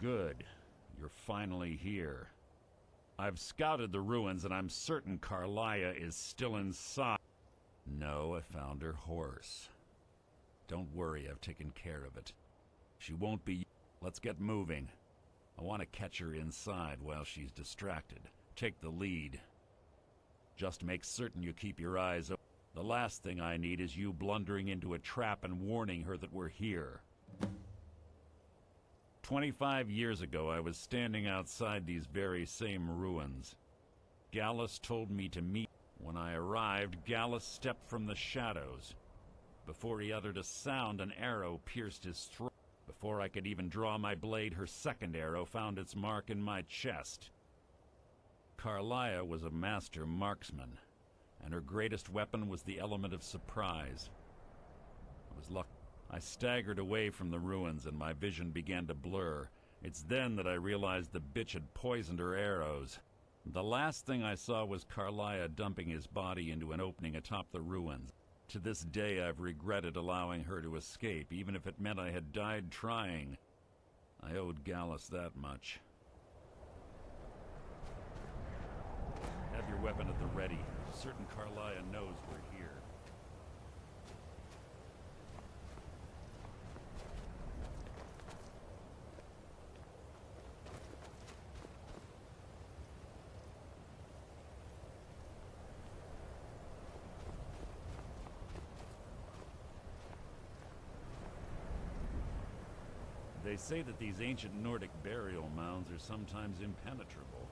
Good. You're finally here. I've scouted the ruins and I'm certain Carlia is still inside. No, I found her horse. Don't worry, I've taken care of it. She won't be... Let's get moving. I want to catch her inside while she's distracted. Take the lead. Just make certain you keep your eyes open. The last thing I need is you blundering into a trap and warning her that we're here. 25 years ago, I was standing outside these very same ruins. Gallus told me to meet. When I arrived, Gallus stepped from the shadows. Before he uttered a sound, an arrow pierced his throat. Before I could even draw my blade, her second arrow found its mark in my chest. Carlia was a master marksman, and her greatest weapon was the element of surprise. I was lucky. I staggered away from the ruins and my vision began to blur. It's then that I realized the bitch had poisoned her arrows. The last thing I saw was Carlia dumping his body into an opening atop the ruins. To this day I've regretted allowing her to escape, even if it meant I had died trying. I owed Gallus that much. Have your weapon at the ready. Certain Carlia knows we're here. They say that these ancient Nordic burial mounds are sometimes impenetrable.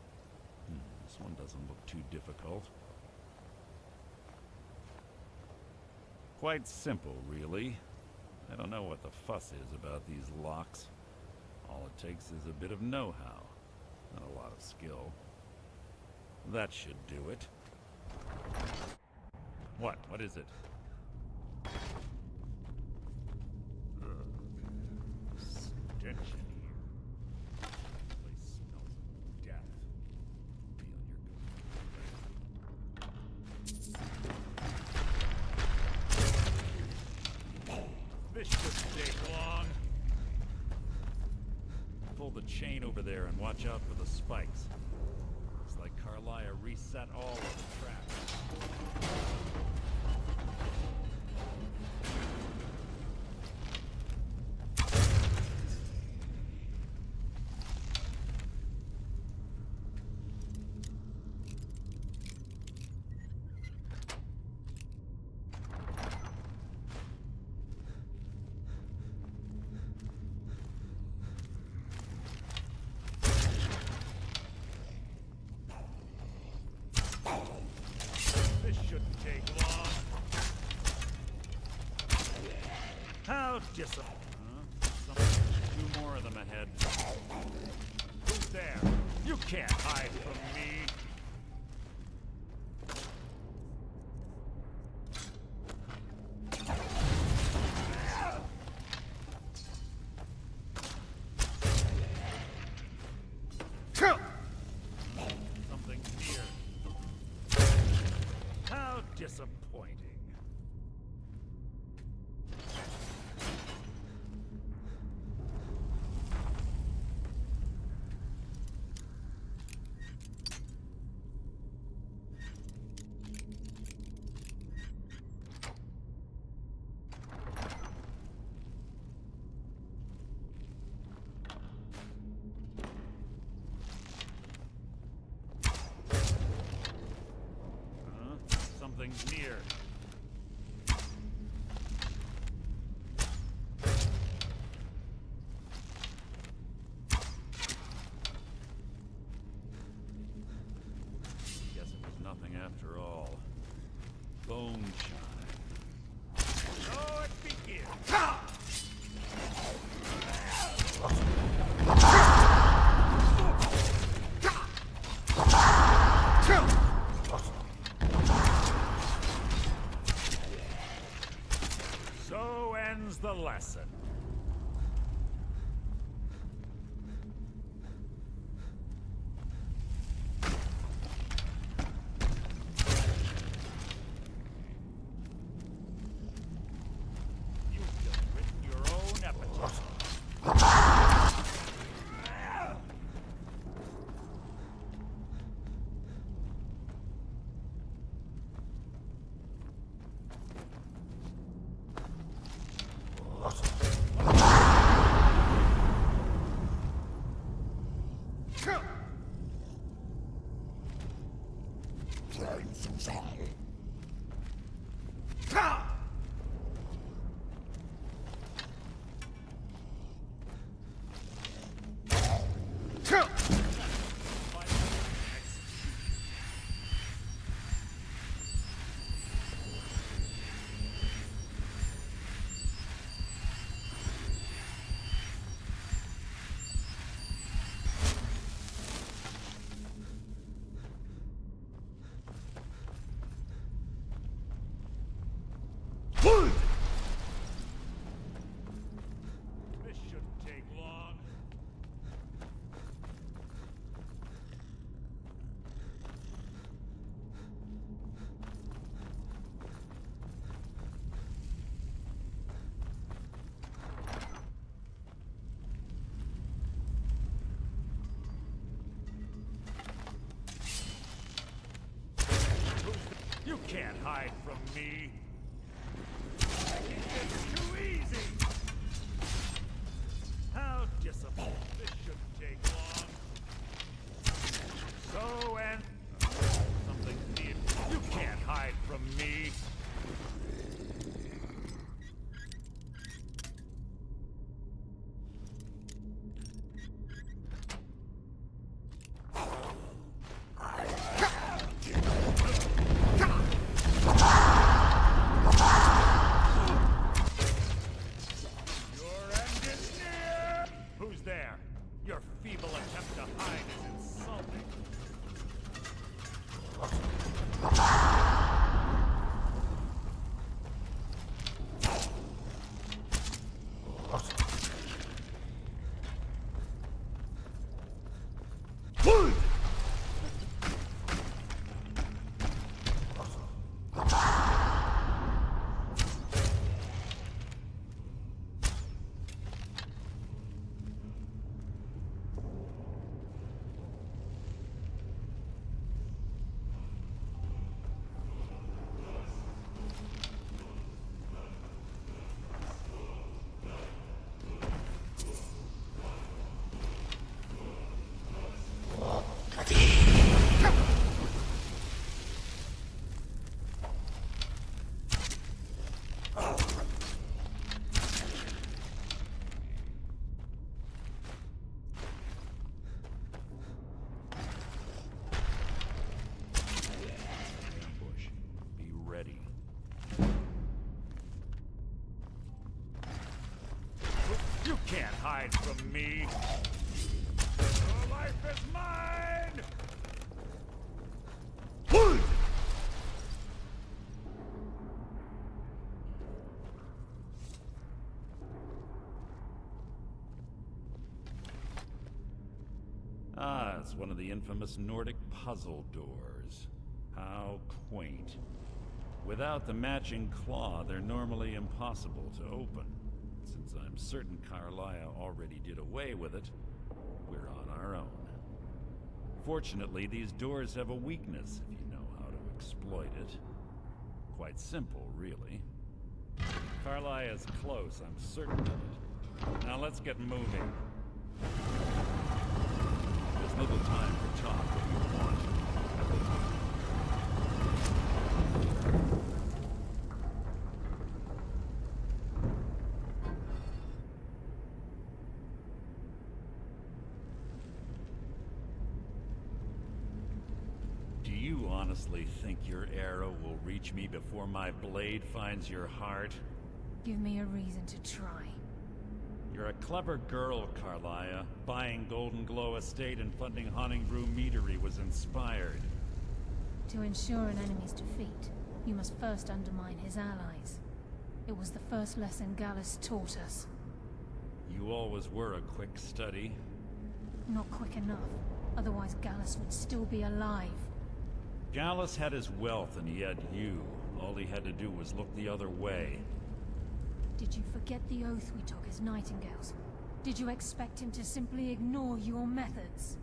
This one doesn't look too difficult. Quite simple, really. I don't know what the fuss is about these locks. All it takes is a bit of know-how, not a lot of skill. That should do it. What? What is it? Stench in here. This place smells of death. Feel you're good. This shouldn't take long. Pull the chain over there and watch out for the spikes. Looks like Carlia reset all of the traps. How disappointing. Two more of them ahead. Who's there? You can't hide from me. Something near. How disappointing. Something's near. Guess it was nothing after all. Bone chime. So it begins. So ends the lesson. This shouldn't take long. You can't hide from me. It's too easy. How disappointing. This shouldn't take long. So and something needed. You can't hide from me. Your feeble attempt to hide is insulting. You can't hide from me. Your life is mine! Ah, it's one of the infamous Nordic puzzle doors. How quaint. Without the matching claw, they're normally impossible to open. Since I'm certain Carlia already did away with it, we're on our own. Fortunately, these doors have a weakness if you know how to exploit it. Quite simple, really. Carlia is close, I'm certain of it. Now let's get moving. There's little time for talk if you want. Do you honestly think your arrow will reach me before my blade finds your heart? Give me a reason to try. You're a clever girl, Carlia. Buying Golden Glow Estate and funding Haunting Brew Meadery was inspired. To ensure an enemy's defeat, you must first undermine his allies. It was the first lesson Gallus taught us. You always were a quick study. Not quick enough. Otherwise Gallus would still be alive. Gallus had his wealth and he had you. All he had to do was look the other way. Did you forget the oath we took as Nightingales? Did you expect him to simply ignore your methods?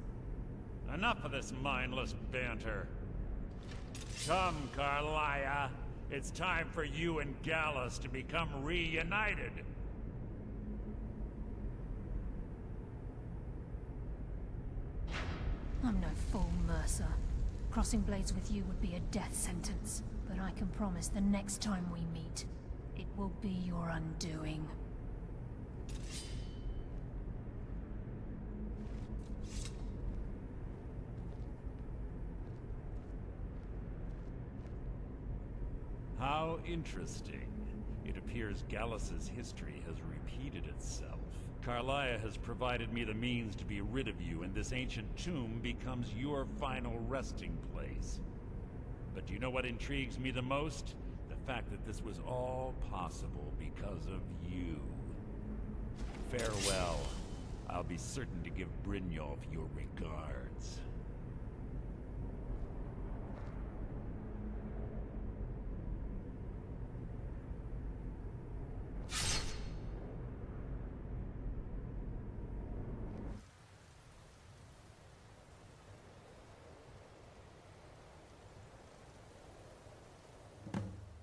Enough of this mindless banter. Come, Carlia. It's time for you and Gallus to become reunited. I'm no fool, Mercer. Crossing blades with you would be a death sentence, but I can promise the next time we meet, it will be your undoing. How interesting. It appears Gallus's history has repeated itself. Carlia has provided me the means to be rid of you, and this ancient tomb becomes your final resting place. But do you know what intrigues me the most? The fact that this was all possible because of you. Farewell. I'll be certain to give Brynjolf your regards.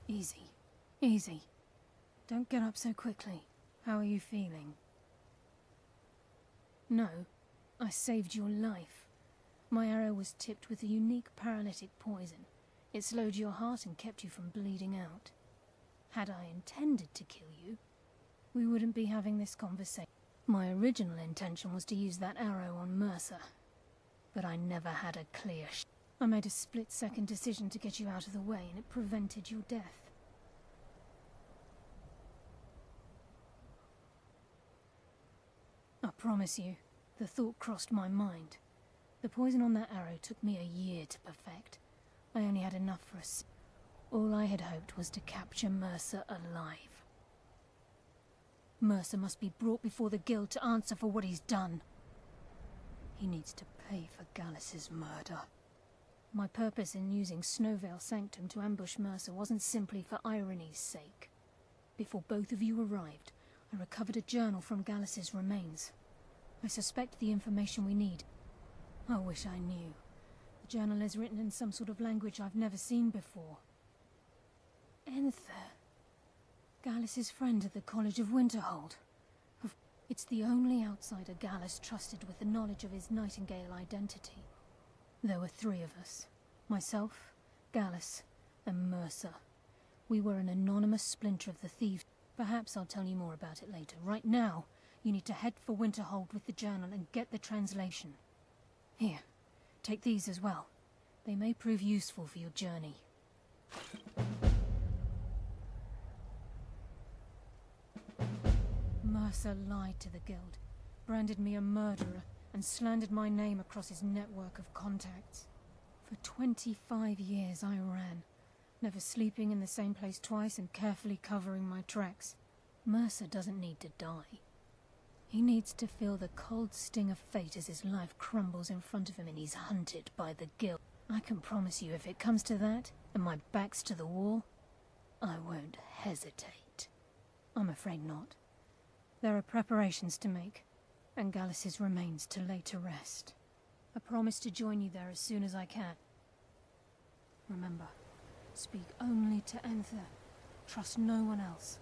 Easy. Easy. Don't get up so quickly. How are you feeling? No, I saved your life. My arrow was tipped with a unique paralytic poison. It slowed your heart and kept you from bleeding out. Had I intended to kill you, we wouldn't be having this conversation. My original intention was to use that arrow on Mercer, but I never had a clear I made a split-second decision to get you out of the way, and it prevented your death. I promise you, the thought crossed my mind. The poison on that arrow took me a year to perfect. I only had enough for us. All I had hoped was to capture Mercer alive. Mercer must be brought before the Guild to answer for what he's done. He needs to pay for Gallus's murder. My purpose in using Snowvale Sanctum to ambush Mercer wasn't simply for irony's sake. Before both of you arrived, I recovered a journal from Gallus's remains. I suspect the information we need. I wish I knew. The journal is written in some sort of language I've never seen before. Enther. Gallus's friend at the College of Winterhold. It's the only outsider Gallus trusted with the knowledge of his Nightingale identity. There were 3 of us. Myself, Gallus, and Mercer. We were an anonymous splinter of the thieves. Perhaps I'll tell you more about it later. Right now, you need to head for Winterhold with the journal and get the translation. Here, take these as well. They may prove useful for your journey. Mercer lied to the Guild, branded me a murderer, and slandered my name across his network of contacts. For 25 years I ran, never sleeping in the same place twice and carefully covering my tracks. Mercer doesn't need to die. He needs to feel the cold sting of fate as his life crumbles in front of him and he's hunted by the Guild. I can promise you if it comes to that, and my back's to the wall, I won't hesitate. I'm afraid not. There are preparations to make, and Gallus's remains to lay to rest. I promise to join you there as soon as I can. Remember, speak only to Enther. Trust no one else.